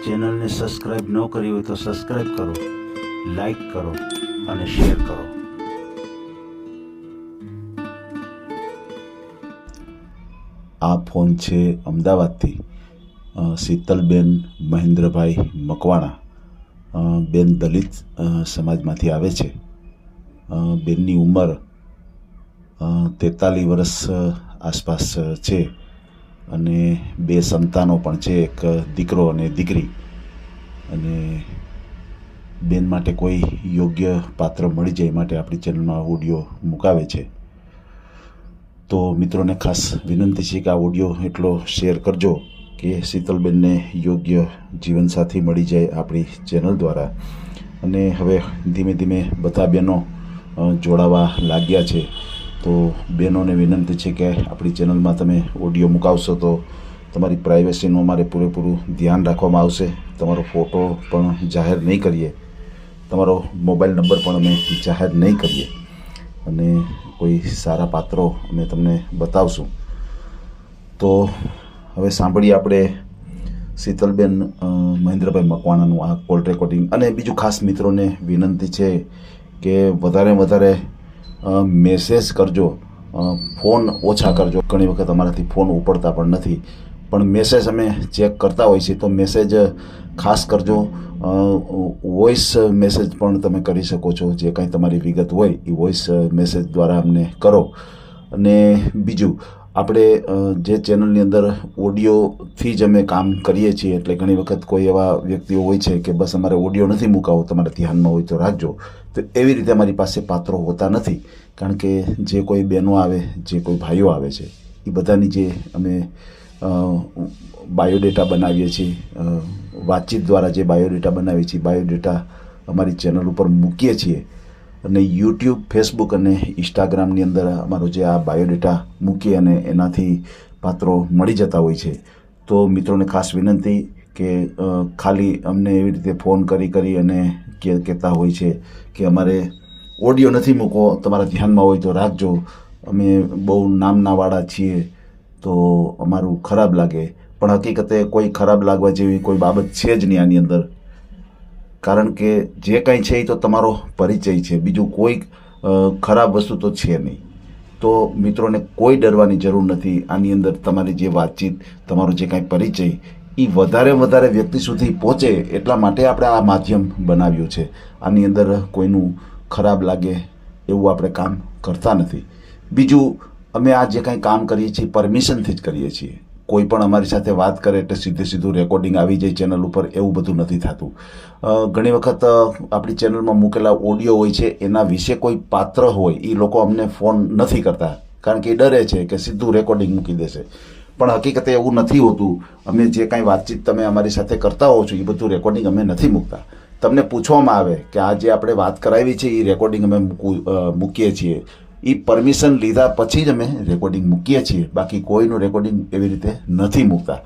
ચેનલને સબસ્ક્રાઇબ ન કરી હોય તો સબસ્ક્રાઇબ કરો, લાઈક કરો અને શેર કરો. આ ફોન છે અમદાવાદથી શીતલબેન મહેન્દ્રભાઈ મકવાણા. બેન દલિત સમાજમાંથી આવે છે. બેનની ઉંમર 43 વર્ષ આસપાસ છે અને 2 સંતાનો પણ છે, એક દીકરો અને દીકરી. અને બેન માટે કોઈ યોગ્ય પાત્ર મળી જાય માટે આપણી ચેનલમાં ઓડિયો મુકાવે છે. તો મિત્રોને ખાસ વિનંતી છે કે આ ઓડિયો એટલો શેર કરજો કે શીતલબેનને યોગ્ય જીવનસાથી મળી જાય આપણી ચેનલ દ્વારા. અને હવે ધીમે ધીમે બધા બહેનો જોડાવા લાગ્યા છે. તો બહેનોને વિનંતી છે કે આપણી ચેનલમાં તમે ઓડિયો મુકાવશો તો તમારી પ્રાઇવસીનું અમારે પૂરેપૂરું ધ્યાન રાખવામાં આવશે. તમારો ફોટો પણ જાહેર નહીં કરીએ, તમારો મોબાઈલ નંબર પણ અમે જાહેર નહીં કરીએ અને કોઈ સારા પાત્રો અમે તમને બતાવશું. તો હવે સાંભળીએ આપણે શીતલબેન મહેન્દ્રભાઈ મકવાણાનું આ કોલ રેકોર્ડિંગ. અને બીજું ખાસ મિત્રોને વિનંતી છે કે વધારે વધારે મેસેજ કરજો, ફોન ઓછા કરજો. ઘણી વખત અમારાથી ફોન ઉપડતા પણ નથી, પણ મેસેજ અમે ચેક કરતા હોઈએ છીએ. તો મેસેજ ખાસ કરજો. વોઇસ મેસેજ પણ તમે કરી શકો છો. જે કાંઈ તમારી વિગત હોય એ વોઇસ મેસેજ દ્વારા અમને કરો. અને બીજું, આપણે જે ચેનલની અંદર ઓડિયોથી જ અમે કામ કરીએ છીએ, એટલે ઘણી વખત કોઈ એવા વ્યક્તિઓ હોય છે કે બસ અમારે ઓડિયો નથી મુકાવો, તમારા ધ્યાનમાં હોય તો રાખજો. તો એવી રીતે અમારી પાસે પાત્રો હોતા નથી, કારણ કે જે કોઈ બહેનો આવે, જે કોઈ ભાઈઓ આવે છે, એ બધાની જે અમે બાયોડેટા બનાવીએ છીએ, વાતચીત દ્વારા જે બાયોડેટા બનાવીએ છીએ, બાયોડેટા અમારી ચેનલ ઉપર મૂકીએ છીએ. અને યુટ્યુબ, ફેસબુક અને ઇન્સ્ટાગ્રામની અંદર અમારો જે આ બાયોડેટા મૂકીએ અને એનાથી પાત્રો મળી જતા હોય છે. તો મિત્રોને ખાસ વિનંતી કે ખાલી અમને એવી રીતે ફોન કરી અને કહેતા હોય છે કે અમારે ઓડિયો નથી મૂકવો, તમારા ધ્યાનમાં હોય તો રાખજો, અમે બહુ નામનાવાળા છીએ, તો અમારું ખરાબ લાગે. પણ હકીકતે કોઈ ખરાબ લાગવા જેવી કોઈ બાબત છે જ નહીં આની અંદર. કારણ કે જે કાંઈ છે એ તો તમારો પરિચય છે, બીજું કોઈ ખરાબ વસ્તુ તો છે નહીં. તો મિત્રોને કોઈ ડરવાની જરૂર નથી. આની અંદર તમારી જે વાતચીત, તમારો જે કાંઈ પરિચય એ વધારે વ્યક્તિ સુધી પહોંચે એટલા માટે આપણે આ માધ્યમ બનાવ્યું છે. આની અંદર કોઈનું ખરાબ લાગે એવું આપણે કામ કરતા નથી. બીજું, અમે આ જે કાંઈ કામ કરીએ છીએ પરમિશનથી જ કરીએ છીએ. કોઈ પણ અમારી સાથે વાત કરે એટલે સીધું રેકોર્ડિંગ આવી જાય ચેનલ ઉપર, એવું બધું નથી થતું. ઘણી વખત આપણી ચેનલમાં મૂકેલા ઓડિયો હોય છે, એના વિશે કોઈ પાત્ર હોય, એ લોકો અમને ફોન નથી કરતા, કારણ કે એ ડરે છે કે સીધું રેકોર્ડિંગ મૂકી દેશે. પણ હકીકતે એવું નથી હોતું. અમે જે કાંઈ વાતચીત તમે અમારી સાથે કરતા હો છો એ બધું રેકોર્ડિંગ અમે નથી મૂકતા. તમને પૂછવામાં આવે કે આ જે આપણે વાત કરાવી છે એ રેકોર્ડિંગ અમે મૂકીએ છીએ, એ પરમિશન લીધા પછી જ અમે રેકોર્ડિંગ મૂકીએ છીએ. બાકી કોઈનું રેકોર્ડિંગ એવી રીતે નથી મૂકતા.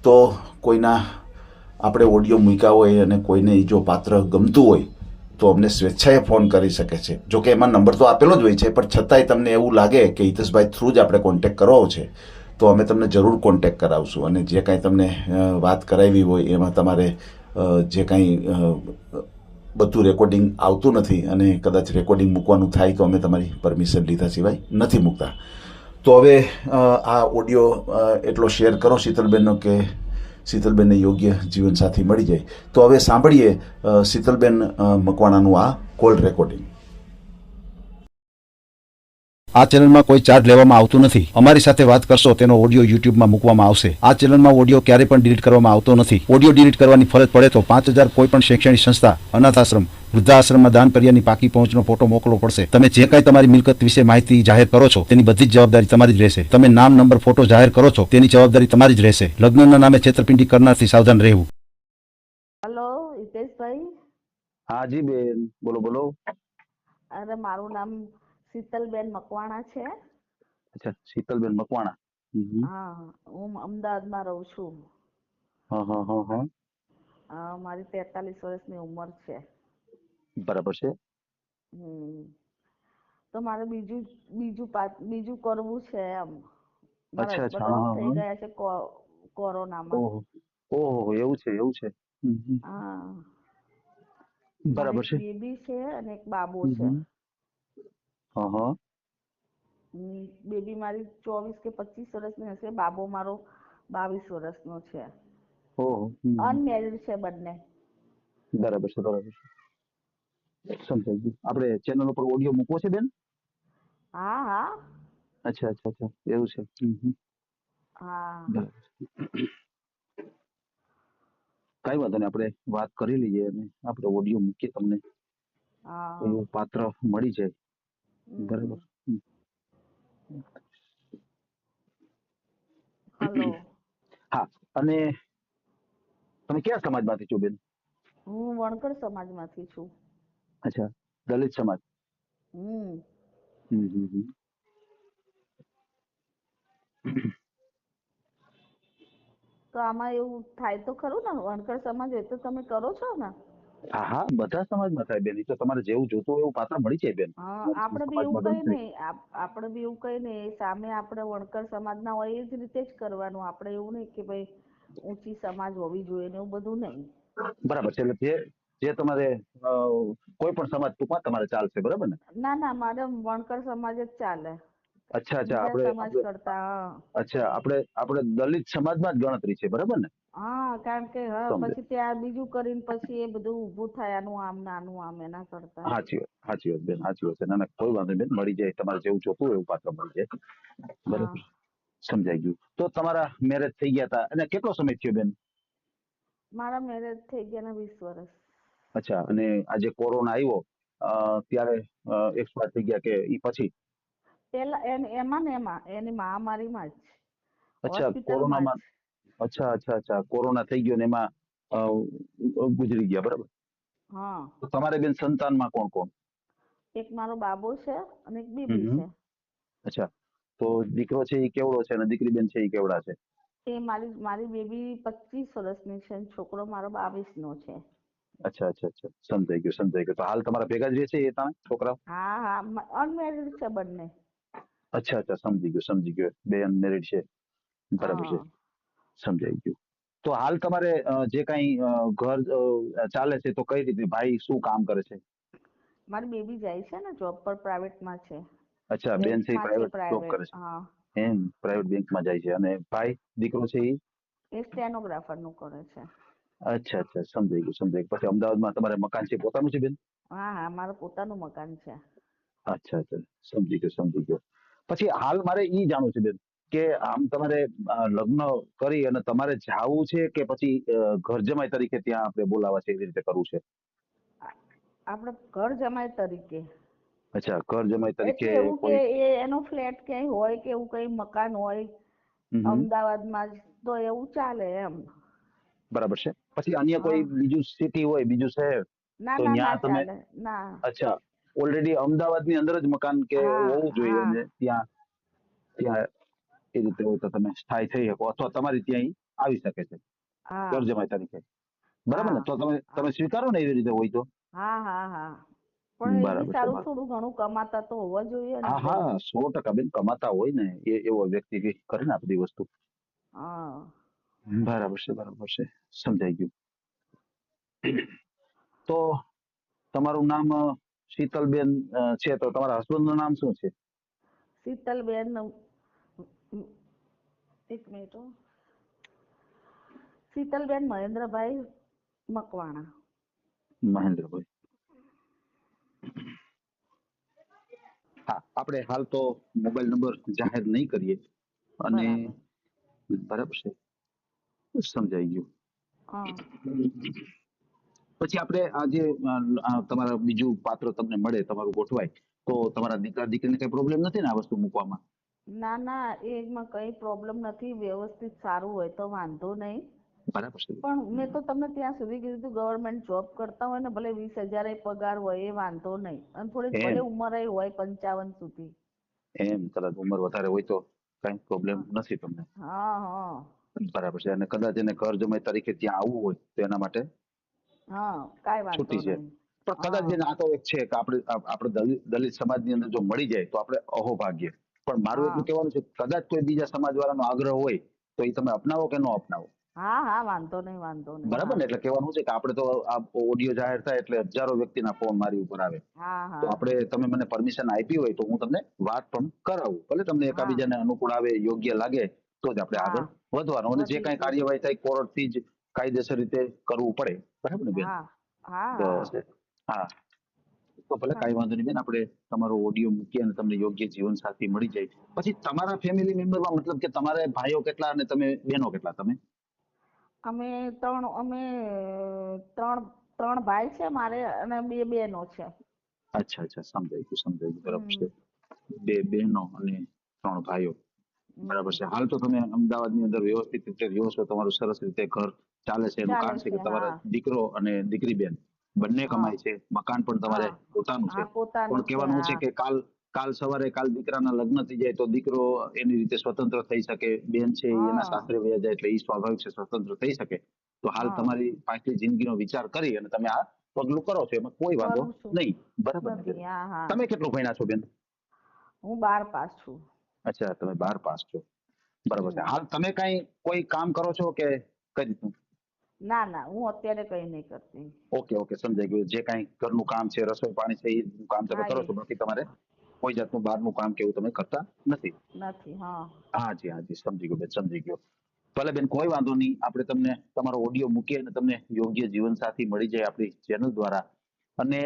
તો કોઈના આપણે ઓડિયો મૂક્યા હોય અને કોઈને એ જો પાત્ર ગમતું હોય તો અમને સ્વેચ્છાએ ફોન કરી શકે છે. જોકે એમાં નંબર તો આપેલો જ હોય છે, પણ છતાંય તમને એવું લાગે કે હિતેશભાઈ થ્રુ જ આપણે કોન્ટેક કરવો છે તો અમે તમને જરૂર કોન્ટેક કરાવશું. અને જે કાંઈ તમને વાત કરાવી હોય એમાં તમારે જે કાંઈ બધું રેકોર્ડિંગ આવતું નથી અને કદાચ રેકોર્ડિંગ મૂકવાનું થાય તો અમે તમારી પરમિશન લીધા સિવાય નથી મૂકતા. તો હવે આ ઓડિયો એટલો શેર કરો શીતલબેનનો કે શીતલબેનને યોગ્ય જીવનસાથી મળી જાય. તો હવે સાંભળીએ શીતલબેન મકવાણાનું આ કોલ રેકોર્ડિંગ. આ ચેનલમાં કોઈ ચાર્જ લેવામાં આવતું નથી. અમારી સાથે વાત કરશો તેનો ઓડિયો યુટ્યુબમાં મૂકવામાં આવશે. આ ચેનલમાં ઓડિયો ક્યારેય પણ ડિલીટ કરવામાં આવતો નથી. ઓડિયો ડિલીટ કરવાની ફરજ પડે તો 5,000 કોઈ પણ શૈક્ષણિક સંસ્થા, અનાથ આશ્રમ, વૃદ્ધાશ્રમમાં દાન કર્યાની પાકી પહોંચનો ફોટો મોકલવો પડશે. તમે જે કાંઈ તમારી મિલકત વિશે માહિતી જાહેર કરો છો તેની બધી જ જવાબદારી તમારી જ રહેશે. તમે નામ, નંબર, ફોટો જાહેર કરો છો તેની જવાબદારી તમારી જ રહેશે. લગ્નના નામે છેતરપિંડી કરનારથી સાવધાન રહેવું. હેલો હિતેશભાઈ. હા જી બેન, બોલો બોલો. અરે મારું નામ શીતલબેન મકવાણા છે. અચ્છા, શીતલબેન મકવાણા. હા, હું અમદાવાદમાં રહું છું. હા હા હા હા. મારી 43 વર્ષની ઉંમર છે. બરાબર છે. તો મારે બીજું કરવું છે એમ. મારા અચ્છા હસબન્ડ અચ્છા. ઓફ હા થઈ હા. ગયા છે કોરોનામાં. ઓહો ઓહો, એવું છે એવું છે. હા મારે બરાબર એક છે. બેબી છે અને એક બાબો હમ છે. હમ. હા હા. બેબી મારી 24 કે 25 વર્ષની હશે, બાબો મારો 22 વર્ષનો છે. ઓહો. અનમેરિડ છે બંને. બરાબર છે બરાબર છે, સમજાઈ ગયું. આપણે ચેનલ ઉપર ઓડિયો મૂકવો છે બેન? હા હા અચ્છા અચ્છા અચ્છા, એવું છે. હા બરાબર. કઈ વાંધો નહીં, આપણે વાત કરી લઈએ અને આપણે ઓડિયો મૂકીએ, તમને હા એવું પાત્ર મળી જાય. બરાબર. હલો, હા, અને તમે કયા સમાજમાંથી છો બેન? હું વણકર સમાજમાંથી છું. અચ્છા, દલિત સમાજ. હમ હમ હમ હમ. તો આમાં એવું થાય તો ખરું ને, વણકર સમાજ હોય તો તમે કરો છો ને? હા હા, બધા સમાજમાં થાય બેન. એ તો તમારે જેવું જોતું હોય એવું પાત્ર મળી જાય બેન. હા તમારી આપણે બી એવું સમાજમાં કઈ ગણતરી. નહીં, આપણે બી એવું કઈ નહીં, સામે આપણે વણકર સમાજના હોય એ જ રીતે જ કરવાનું. આપણે એવું નહીં કે ભાઈ ઊંચી સમાજ હોવી જોઈએ ને એવું બધું નહીં. બરાબર છે. એટલે જે તમારે કોઈ પણ સમાજ ટૂંકમાં તમારે ચાલશે, બરાબર ને? ના ના, મારે વણકર સમાજ જ ચાલે, અચ્છા અચ્છા, બીજા આપણે સમાજ આપણે કરતા. અચ્છા, આપણે દલિત સમાજમાં જ ગણતરી છે, બરાબર ને? હા કારણ કે હા સમજે. પછી ત્યાં બીજું કરીને પછી એ બધું ઊભું થાય, આનું આમ નાનું આમ, એના કરતા. સાચી વાત બેન, સાચી વાત છે. ના ના, કોઈ વાંધો નહીં બેન, મળી જાય. તમારે જેવું જોતું હોય એવું પાત્ર મળી જાય. હા બરાબર, સમજાઈ ગયું. તો તમારા મેરેજ થઈ ગયા હતા અને કેટલો સમય થયો બેન? મારા મેરેજ થઈ ગયા ને 20 વર્ષ. અચ્છા, અને આજે કોરોના આવ્યો ત્યારે એક્સપાયર થઈ ગયા કે ઈ પછી? પેલા એમાં ને એમાં એની મહામારીમાં જ, અચ્છા, હોસ્પિટલમાં કોરોનામાં. જ. અચ્છા અચ્છા અચ્છા, કોરોના થઈ ગયો ને એમાં અ, ગુજરી ગયા, બરાબર. હા તો તમારે બેન સંતાનમાં કોણ કોણ? એક મારો બાબો છે અને એક હમ બેબી હમ. છે. અચ્છા, તો દીકરો છે એ કેવડો છે અને દીકરી બેન છે એ કેવડા છે? એ મારી મારી બેબી 25 વર્ષની છે અને છોકરો મારો 22 નો છે. અચ્છા અચ્છા અચ્છા, સમજાઈ ગયું સમજાઈ ગયું. તો હાલ તમારા ભેગા જ રહે છે એ તમે છોકરા? હા હા અનમેરિડ છે બંને. અચ્છા અચ્છા, સમજી ગયો. બે અનમેરિડ છે, બરાબર છે, હા સમજાઈ ગયું. તો હાલ તમારે જે કઈ ઘર ચાલે છે તો કઈ રીતે? ભાઈ શું કામ કરે છે? મારી બેબી જાય છે ને જોબ પર, પ્રાઇવેટમાં છે. અચ્છા, બેન છે એ બેંકમાં છે પ્રાઇવેટ જોબ પ્રાઇવેટ. કરે છે. હા એમ પ્રાઇવેટ બેંકમાં જાય છે. અને ભાઈ દીકરો છે એ? એ સ્ટેનોગ્રાફર નું કરે છે. અચ્છા અચ્છા, સમજાઈ ગયું સમજાઈ ગયું. પછી અમદાવાદમાં તમારે મકાન છે, પોતાનું છે બેન? હા હા મારું પોતાનું મકાન છે. અચ્છા અચ્છા, સમજી ગયો. પછી હાલ મારે ઈ જાણવું છે બેન કે આમ તમારે લગ્ન કરી અને તમારે જાવું છે કે પછી ઘર જમાઈ તરીકે ત્યાં આપણે બોલાવા છે, એવી રીતે કરવું છે? આપણે ઘર જમાઈ તરીકે. અચ્છા, ઘર જમાઈ તરીકે એટલે એવું કે કોઈ. એનો ફ્લેટ ક્યાંય હોય કે એવું કઈ મકાન હોય હમ હમ. અમદાવાદમાં જ તો એવું ચાલે એમ. બરાબર છે. પછી અન્ય હા કોઈ બીજું સિટી હોય, બીજું શહેર, ના તો ના ના ત્યાં તમે. ચાલે ના. અચ્છા, ઓલરેડી અમદાવાદની અંદર જ મકાન કે હા હોવું જોઈએ હા અને ત્યાં ત્યાં એ રીતે હોય તો તમે સ્થાયી થઈ શકો અથવા તમારી ત્યાં ઈ આવી શકે છે હા ઘર જમાઈ તરીકે, બરાબર ને? હા તો તમે હા તમે સ્વીકારો ને એવી રીતે હોય તો? હા હા હા પણ એ બી બરાબર છે સારું, બરાબર. થોડું ઘણું કમાતા તો હોવા જોઈએ ને હા બેન. હા, 100% બેન, કમાતા હોય ને એવો વ્યક્તિ કે કરે ને આ બધી વસ્તુ. હા બરાબર છે, સમજાઈ ગયું. તો તમારું નામ શીતલબેન છે, તો તમારા હસબન્ડ નું નામ શું છે? શીતલબેન, એક મિનિટ હો. શીતલબેન મહેન્દ્રભાઈ મકવાણા. મહેન્દ્રભાઈ. હા, આપણે હાલ તો મોબાઈલ નંબર જાહેર નહીં કરીએ અને બરાબર. બરાબર છે, સમજાઈ ગયું. હા પછી આપણે આજે તમારા બીજું પાત્ર તમને મળે, તમારું ગોઠવાય, તો તમારા દીકરા દીકરીને કઈ પ્રોબ્લેમ નથી ને આ વસ્તુ મૂકવામાં? ના ના એમાં કઈ પ્રોબ્લેમ નથી, વ્યવસ્થિત સારું હોય તો વાંધો નહીં. બરાબર છે. પણ મેં તો તમને ત્યાં સુધી કીધું ગવર્મેન્ટ જોબ કરતા હોય ને, ભલે 20,000 પગાર હોય એ વાંધો નહીં, અને થોડીક ભલે એમ ઉંમર હોય 55 સુધી. એમ કદાચ ઉંમર વધારે હોય તો કઈ પ્રોબ્લેમ હા નથી તમને? હા હા બરાબર છે. અને કદાચ એને ઘર જમાઈ તરીકે ત્યાં આવવું હોય તો એના માટે હા કાંઈ વાંધો છૂટી છે. નહીં. પણ કદાચ હા બેન આ તો એક છે કે આપણે દલિત સમાજની અંદર જો મળી જાય તો આપણે અહોભાગ્ય. પણ મારું હા એટલું કહેવાનું છે, કદાચ કોઈ બીજા સમાજ વાળાનો આગ્રહ હોય તો એ તમે અપનાવો કે ન અપનાવો? હા હા વાંધો નહીં વાંધો નહીં. બરાબર ને? એટલે કહેવાનું છે કે આપણે તો આ ઓડિયો જાહેર થાય એટલે હજારો વ્યક્તિના ફોન મારી ઉપર આવે, હા તો હા આપણે તમે મને પરમિશન આપી હોય તો હું તમને વાત પણ કરાવું, ભલે તમને હા એકાબીજાને અનુકૂળ આવે, યોગ્ય લાગે તો જ આપણે હા આગળ વધવાનું, અને જે વધી કાંઈ ગયું. કાર્યવાહી થાય કોર્ટથી જ કાયદેસર રીતે કરવું પડે. બરાબર ને બેન? હા હા બસ. હા હા, તો ભલે કાંઈ વાંધો નહીં બેન, આપણે તમારો ઓડિયો મૂકીએ અને તમને યોગ્ય જીવન સાથી મળી જાય. પછી તમારા ફેમિલી મેમ્બરમાં મતલબ કે તમારે ભાઈઓ કેટલા અને તમે બહેનો કેટલા? તમે અમે ત્રણ ત્રણ ભાઈ છે મારે અને બે બહેનો છે. અચ્છા અચ્છા, સમજાઈ ગયું સમજાઈ ગયું, બરાબર હમ છે. બે બહેનો અને ત્રણ ભાઈઓ, બરાબર હમ છે. હાલ તો તમે અમદાવાદની અંદર વ્યવસ્થિત રીતે રહ્યો છો, તમારું સરસ રીતે ઘર ચાલે છે. એનું ચાલે કારણ છે છે કે તમારા હા દીકરો અને દીકરી બેન બંને હા કમાય છે, મકાન પણ તમારે હા પોતાનું છે. હા પોતાનું પણ છે કહેવાનું છે હા કે કાલ સવારે કાલ દીકરાના લગ્ન થઈ જાય તો દીકરો એની રીતે સ્વતંત્ર થઈ શકે, બેન છે ઈ એના હા સાસરે વયા જાય એટલે ઈ સ્વાભાવિક છે સ્વતંત્ર થઈ શકે. તો હાલ હા તમારી પાછલી જિંદગીનો વિચાર કરી અને તમે આ પગલું કરો છો, એમાં કોઈ વાંધો કરું છું નહીં. બરાબર ને બેન? નથી હા હા તમે કેટલું ભણ્યા છો બેન? હું 12 પાસ છું. અચ્છા, તમે 12 પાસ છો. બરાબર છે. હમ હાલ તમે કોઈ કામ કરો છો કે કઈ રીતનું? ના ના હું અત્યારે કઈ નહીં કરતી. ઓકે ઓકે, સમજાઈ ગયું. જે કાંઈ ઘરનું કામ છે, રસોઈ પાણી છે, એ કામ તમે હા કરો એ છો, બાકી તમારે કોઈ જાતનું બહારનું કામ કે એવું તમે કરતા નથી. નથી હા હાજી હાજી, સમજી ગયો બેન, સમજી ગયો. ભલે બેન, કોઈ વાંધો નહીં. આપણે તમને તમારો ઓડિયો મૂકીએ અને તમને યોગ્ય જીવન સાથી મળી જાય આપણી ચેનલ દ્વારા. અને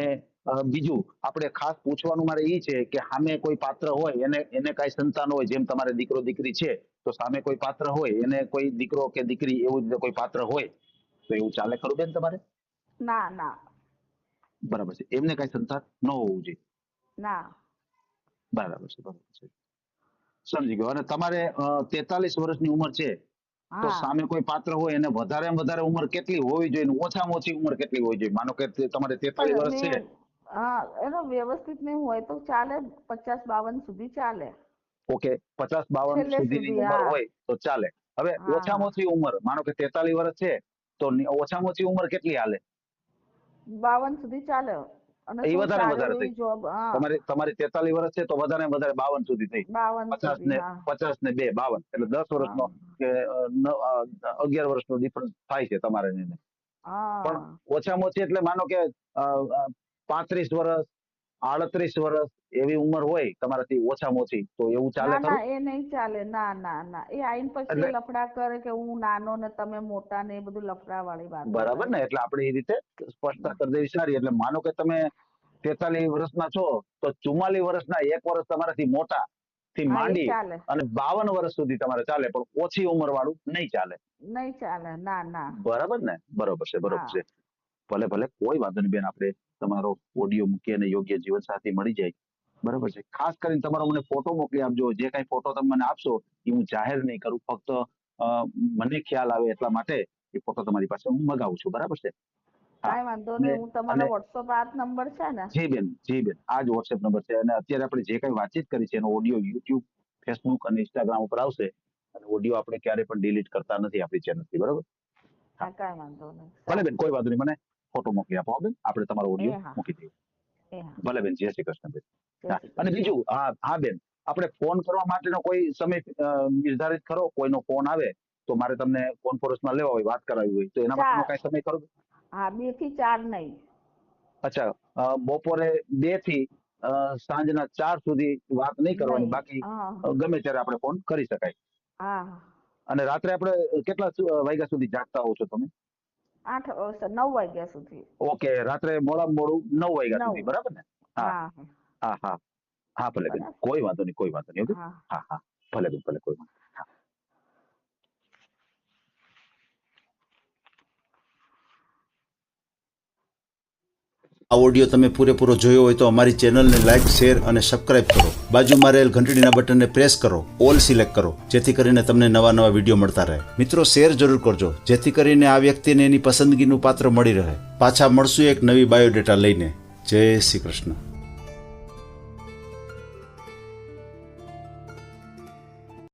બીજું આપણે ખાસ પૂછવાનું મારે એ છે કે સામે કોઈ પાત્ર હોય, એને કાંઈ સંતાન હોય, જેમ તમારે દીકરો દીકરી છે, તો સામે કોઈ પાત્ર હોય, એને કોઈ દીકરો કે દીકરી એવું જ કોઈ પાત્ર હોય તો એવું ચાલે ખરું બેન તમારે? ના ના બરાબર છે. એમને કાંઈ સંતાન ન હોવું જોઈએ. ના બરાબર છે બરાબર છે, સમજી ગયો. અને તમારે 43 વર્ષની ઉંમર છે, તો હા સામે કોઈ પાત્ર હોય એને વધારેમાં વધારે ઉંમર કેટલી હોવી જોઈએ અને ઓછામાં ઓછી ઉંમર કેટલી હોવી જોઈએ? માનો કે તમારે 43 પણ વર્ષ છે. મેં હા એનો વ્યવસ્થિત નહીં હોય તો ચાલે 50-52 સુધી ચાલે ઓકે, 50-52 છેલ્લે સુધીની સુધી ઉંમર હા હોય તો ચાલે. હવે હા હા ઓછામાં ઓછી ઉંમર માનો કે 43 વર્ષ છે, તો ઓછામાં ઓછી ઉંમર કેટલી હાલે? 52 સુધી ચાલે અને એ થોડી વધારે સારી વધારે થઈ. એવી જોબ હા તમારી 43 વર્ષ છે તો વધારે વધારે 52 સુધી થઈ. 52 50 સુધી ને હા 50 ને 2 52, એટલે 10 હા વર્ષનો કે 11 વર્ષનો ડિફરન્સ થાય છે તમારે ને એને. પણ હા ઓછામાં ઓછી એટલે માનો કે 35 વર્ષ, 38 વર્ષ એવી ઉંમર હોય તમારાથી ઓછામાં ઓછી, તો એવું ચાલે ના ખરું? ના એ નહીં ચાલે ના ના ના એ આઈને પછી એટલે એ લફડા કરે કે હું નાનો ને તમે મોટા ને એ બધું લફડા વાળી વાતો બરાબર કરે ને? એટલે આપણે એ રીતે સ્પષ્ટતા કરી દેવી સારી. એટલે માનો કે તમે 43 વર્ષના છો તો 44 વર્ષના 1 વર્ષ તમારાથી મોટા થી હા એ માંડી ચાલે અને 52 વર્ષ સુધી તમારે ચાલે, પણ ઓછી ઉંમર વાળું નહીં ચાલે. નહીં ચાલે ના ના બરાબર ને? બરોબર છે બરોબર હા છે. ભલે ભલે, કોઈ વાંધો નહીં બેન. આપણે તમારો ઓડિયો મૂકી અને યોગ્ય જીવન સાથી મળી જાય. બરાબર છે. ખાસ કરીને તમારો મને ફોટો મોકલી આપજો. જે કાંઈ ફોટો તમે મને આપશો એ હું જાહેર નહીં કરું, ફક્ત મને ખ્યાલ આવે એટલા માટે એ ફોટો તમારી પાસે હું મગાવું છું. બરાબર છે? હા. કાંઈ વાંધો અને નહીં હું તમારો અને વોટ્સઅપ આ જ નંબર છે ને જી બેન, જી બેન, આ જ વોટ્સએપ નંબર છે. અને અત્યારે આપણે જે કઈ વાતચીત કરી છે એનો ઓડિયો યુટ્યુબ, ફેસબુક અને ઇન્સ્ટાગ્રામ ઉપર આવશે. અને ઓડિયો આપણે ક્યારે પણ ડિલીટ કરતા નથી આપણી ચેનલથી. બરાબર? હા. હા કાંઈ વાંધો નહીં ભલે સારું બેન, કોઈ વાંધો નહીં. મને ફોટો મોકલી આપો બેન, આપણે તમારો એ ઓડિયો હા મૂકી દઈએ. એ હા ભલે બેન, જય શ્રી કૃષ્ણ બેન. જય હા. શ્રી અને કૃષ્ણ બીજું, હા હા બેન, આપણે ફોન કરવા માટેનો કોઈ સમય નિર્ધારિત ખરો? કોઈનો ફોન આવે તો મારે તમને કોન્ફરન્સમાં લેવા હોય, વાત કરાવી હોય, તો એના માટેનો 4 કાંઈ સમય ખરો? હા 2 થી 4 નહીં અચ્છા, બપોરે 2 થી સાંજના 4 સુધી વાત નહીં કરવાની, નહીં બાકી હા ગમે ત્યારે આપણે ફોન કરી શકાય. હા અને રાત્રે આપણે કેટલા વાગ્યા સુધી જાગતા હોવ છો તમે? 9 વાગ્યા સુધી ઓકે, રાત્રે મોડામાં મોડું 9 વાગ્યા 9 સુધી. બરાબર ને? હા હા હા હા હા, ભલે બેન, બરાબર કોઈ વાંધો નહીં, કોઈ વાંધો નહીં. ઓકે. હા હા હા, ભલે બેન, ભલે, કોઈ વાંધો નહીં. હા. આ ઓડિયો તમે પૂરેપૂરો જોયો હોય તો અમારી ચેનલને લાઇક, શેર અને સબસ્ક્રાઇબ કરો. બાજુમાં રહેલ ઘંટડીના બટનને પ્રેસ કરો, ઓલ સિલેક્ટ કરો, જેથી કરીને તમને નવા નવા વિડીયો મળતા રહે. મિત્રો, શેર જરૂર કરજો, જેથી કરીને આ વ્યક્તિને એની પસંદગીનું પાત્ર મળી રહે. પાછા મળશું એક નવી બાયોડેટા લઈને. જય શ્રી કૃષ્ણ.